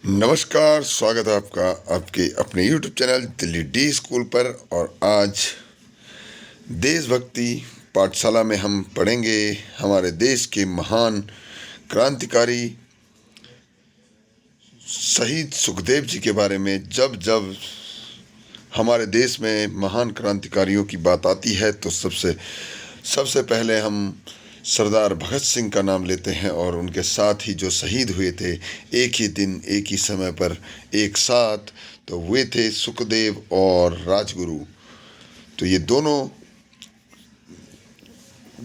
नमस्कार, स्वागत है आपका आपके अपने YouTube channel Delhi D school पर। और आज देशभक्ति पाठशाला में हम पढ़ेंगे हमारे देश के महान क्रांतिकारी शहीद सुखदेव जी के बारे में। जब जब हमारे देश में महान क्रांतिकारियों की बात आती है तो सबसे पहले हम सरदार भगत सिंह का नाम लेते हैं और उनके साथ ही जो शहीद हुए थे एक ही दिन एक ही समय पर एक साथ, तो हुए थे सुखदेव और राजगुरु। तो ये दोनों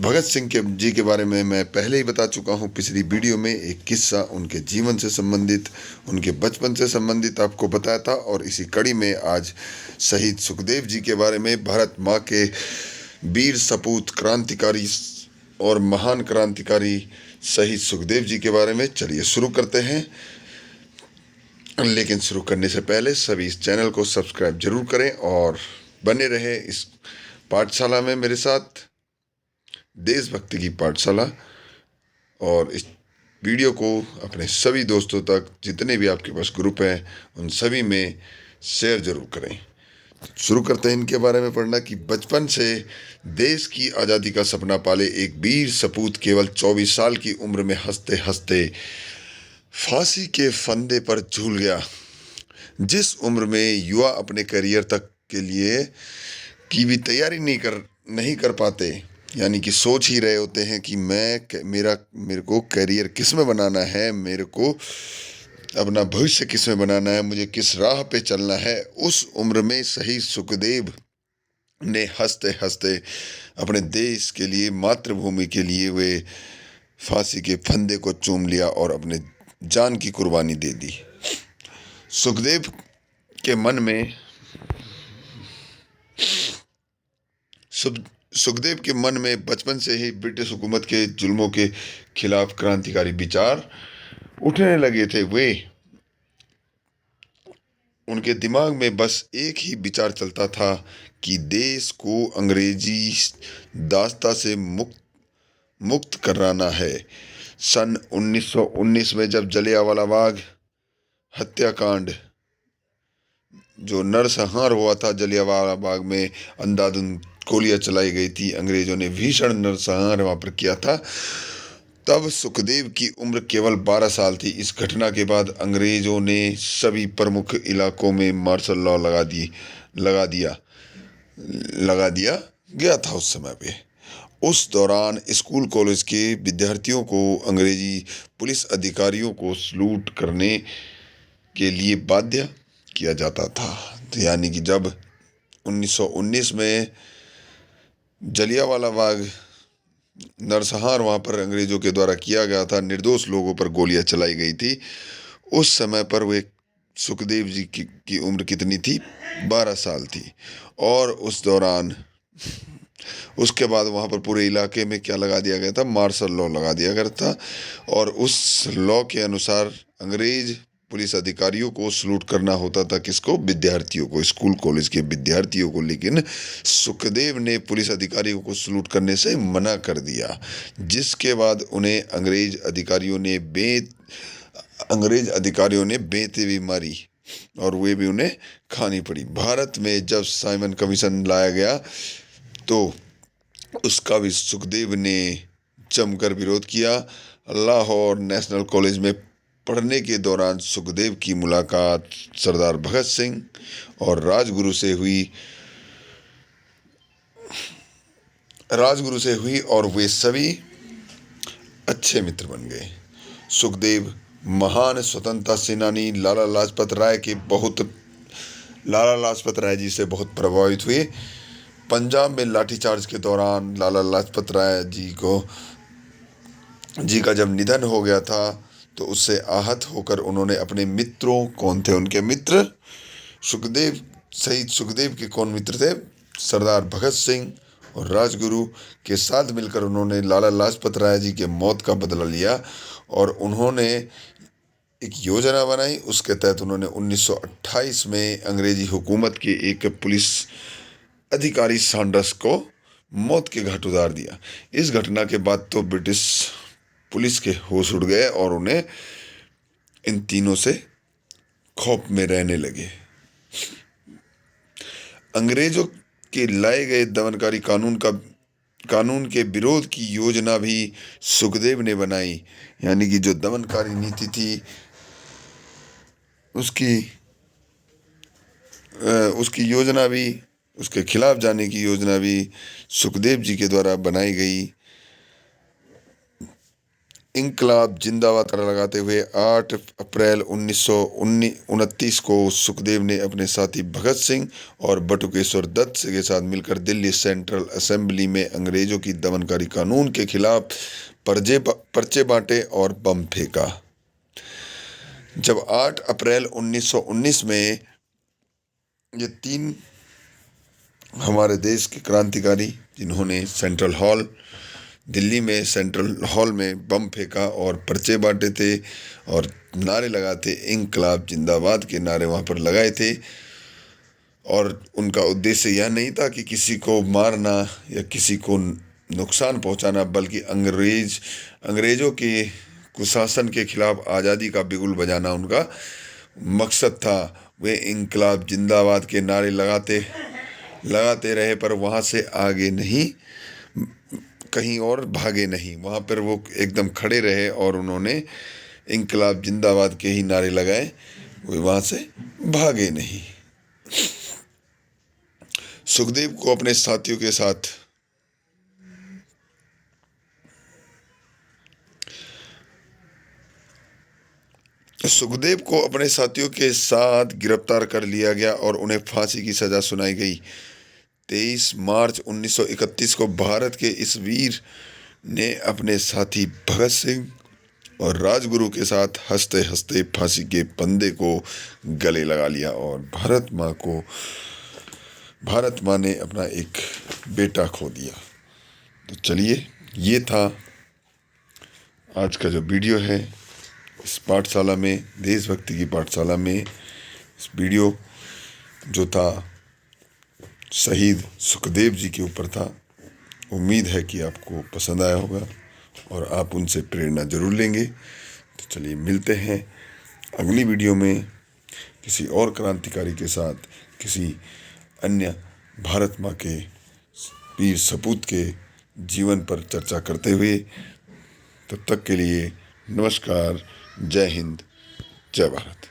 भगत सिंह के जी के बारे में मैं पहले ही बता चुका हूँ पिछली वीडियो में। एक किस्सा उनके जीवन से संबंधित, उनके बचपन से संबंधित आपको बताया था। और इसी कड़ी में आज शहीद सुखदेव जी के बारे में, भारत माँ के वीर सपूत क्रांतिकारी और महान क्रांतिकारी शहीद सुखदेव जी के बारे में चलिए शुरू करते हैं। लेकिन शुरू करने से पहले सभी इस चैनल को सब्सक्राइब जरूर करें और बने रहे इस पाठशाला में मेरे साथ, देशभक्ति की पाठशाला। और इस वीडियो को अपने सभी दोस्तों तक, जितने भी आपके पास ग्रुप हैं उन सभी में शेयर जरूर करें। शुरू करते हैं इनके बारे में पढ़ना कि बचपन से देश की आज़ादी का सपना पाले एक वीर सपूत केवल 24 साल की उम्र में हंसते हंसते फांसी के फंदे पर झूल गया। जिस उम्र में युवा अपने करियर तक के लिए की भी तैयारी नहीं कर पाते, यानी कि सोच ही रहे होते हैं कि मेरे को करियर किस में बनाना है, मेरे को अपना भविष्य किस में बनाना है, मुझे किस राह पे चलना है, उस उम्र में शहीद सुखदेव ने हंसते हंसते अपने देश के लिए, मातृभूमि के लिए वे फांसी के फंदे को चूम लिया और अपने जान की कुर्बानी दे दी। सुखदेव के मन में सुखदेव के मन में बचपन से ही ब्रिटिश हुकूमत के जुल्मों के खिलाफ क्रांतिकारी विचार उठने लगे थे। उनके दिमाग में बस एक ही विचार चलता था कि देश को अंग्रेजी दास्ता से मुक्त कराना है। सन 1919 में जब जलियांवाला बाग हत्याकांड, जो नरसंहार हुआ था, जलियांवाला बाग में अंधाधुंध गोलियां चलाई गई थी, अंग्रेजों ने भीषण नरसंहार वहां पर किया था, तब सुखदेव की उम्र केवल 12 साल थी। इस घटना के बाद अंग्रेजों ने सभी प्रमुख इलाकों में मार्शल लॉ लगा दिया गया था उस समय पे। उस दौरान स्कूल कॉलेज के विद्यार्थियों को अंग्रेजी पुलिस अधिकारियों को सलूट करने के लिए बाध्य किया जाता था। तो यानी कि जब 1919 में जलियांवाला बाग नरसंहार वहाँ पर अंग्रेजों के द्वारा किया गया था, निर्दोष लोगों पर गोलियां चलाई गई थी, उस समय पर वे सुखदेव जी की उम्र कितनी थी? 12 साल थी। और उस दौरान उसके बाद वहाँ पर पूरे इलाके में क्या लगा दिया गया था? मार्शल लॉ लगा दिया गया था। और उस लॉ के अनुसार अंग्रेज पुलिस अधिकारियों को सलूट करना होता था। किसको? विद्यार्थियों को, स्कूल कॉलेज के विद्यार्थियों को। लेकिन सुखदेव ने पुलिस अधिकारियों को सलूट करने से मना कर दिया, जिसके बाद उन्हें अंग्रेज अधिकारियों ने बेंतें भी मारी और वे भी उन्हें खानी पड़ी। भारत में जब साइमन कमीशन लाया गया तो उसका भी सुखदेव ने जमकर विरोध किया। लाहौर नेशनल कॉलेज में पढ़ने के दौरान सुखदेव की मुलाकात सरदार भगत सिंह और राजगुरु से हुई और वे सभी अच्छे मित्र बन गए। सुखदेव महान स्वतंत्रता सेनानी लाला लाजपत राय जी से बहुत प्रभावित हुए। पंजाब में लाठीचार्ज के दौरान लाला लाजपत राय जी का जब निधन हो गया था तो उससे आहत होकर उन्होंने अपने मित्रों, कौन थे उनके मित्र? शहीद सुखदेव के कौन मित्र थे? सरदार भगत सिंह और राजगुरु के साथ मिलकर उन्होंने लाला लाजपत राय जी के मौत का बदला लिया और उन्होंने एक योजना बनाई। उसके तहत उन्होंने 1928 में अंग्रेजी हुकूमत के एक पुलिस अधिकारी सैंडर्स को मौत के घाट उतार दिया। इस घटना के बाद तो ब्रिटिश पुलिस के होश उड़ गए और उन्हें इन तीनों से खौफ में रहने लगे। अंग्रेजों के लाए गए दमनकारी कानून के विरोध की योजना भी सुखदेव ने बनाई। यानी कि जो दमनकारी नीति थी उसकी योजना भी, उसके खिलाफ जाने की योजना भी सुखदेव जी के द्वारा बनाई गई। इंकलाब जिंदाबाद नारा लगाते हुए 8 अप्रैल 1929 को सुखदेव ने अपने साथी भगत सिंह और बटुकेश्वर दत्त के साथ मिलकर दिल्ली सेंट्रल असेंबली में अंग्रेजों की दमनकारी कानून के खिलाफ पर्चे बांटे और बम फेंका। जब 8 अप्रैल 1919 में ये 3 हमारे देश के क्रांतिकारी, जिन्होंने दिल्ली में सेंट्रल हॉल में बम फेंका और पर्चे बांटे थे और नारे लगाते, इंकलाब जिंदाबाद के नारे वहाँ पर लगाए थे। और उनका उद्देश्य यह नहीं था कि किसी को मारना या किसी को नुकसान पहुँचाना, बल्कि अंग्रेज़ों के कुशासन के खिलाफ आज़ादी का बिगुल बजाना उनका मकसद था। वे इंकलाब जिंदाबाद के नारे लगाते रहे, पर वहाँ से आगे नहीं, कहीं और भागे नहीं। वहाँ पर वो एकदम खड़े रहे और उन्होंने इंकलाब जिंदाबाद के ही नारे लगाए, वे वहाँ से भागे नहीं। सुखदेव को अपने साथियों के साथ गिरफ्तार कर लिया गया और उन्हें फांसी की सजा सुनाई गई। 23 मार्च 1931 को भारत के इस वीर ने अपने साथी भगत सिंह और राजगुरु के साथ हंसते हंसते फांसी के फंदे को गले लगा लिया और भारत माँ ने अपना एक बेटा खो दिया। तो चलिए, ये था आज का जो वीडियो है इस पाठशाला में, देशभक्ति की पाठशाला में। इस वीडियो जो था शहीद सुखदेव जी के ऊपर था। उम्मीद है कि आपको पसंद आया होगा और आप उनसे प्रेरणा जरूर लेंगे। तो चलिए, मिलते हैं अगली वीडियो में किसी और क्रांतिकारी के साथ, किसी अन्य भारत माँ के वीर सपूत के जीवन पर चर्चा करते हुए। तब तक के लिए नमस्कार, जय हिंद, जय भारत।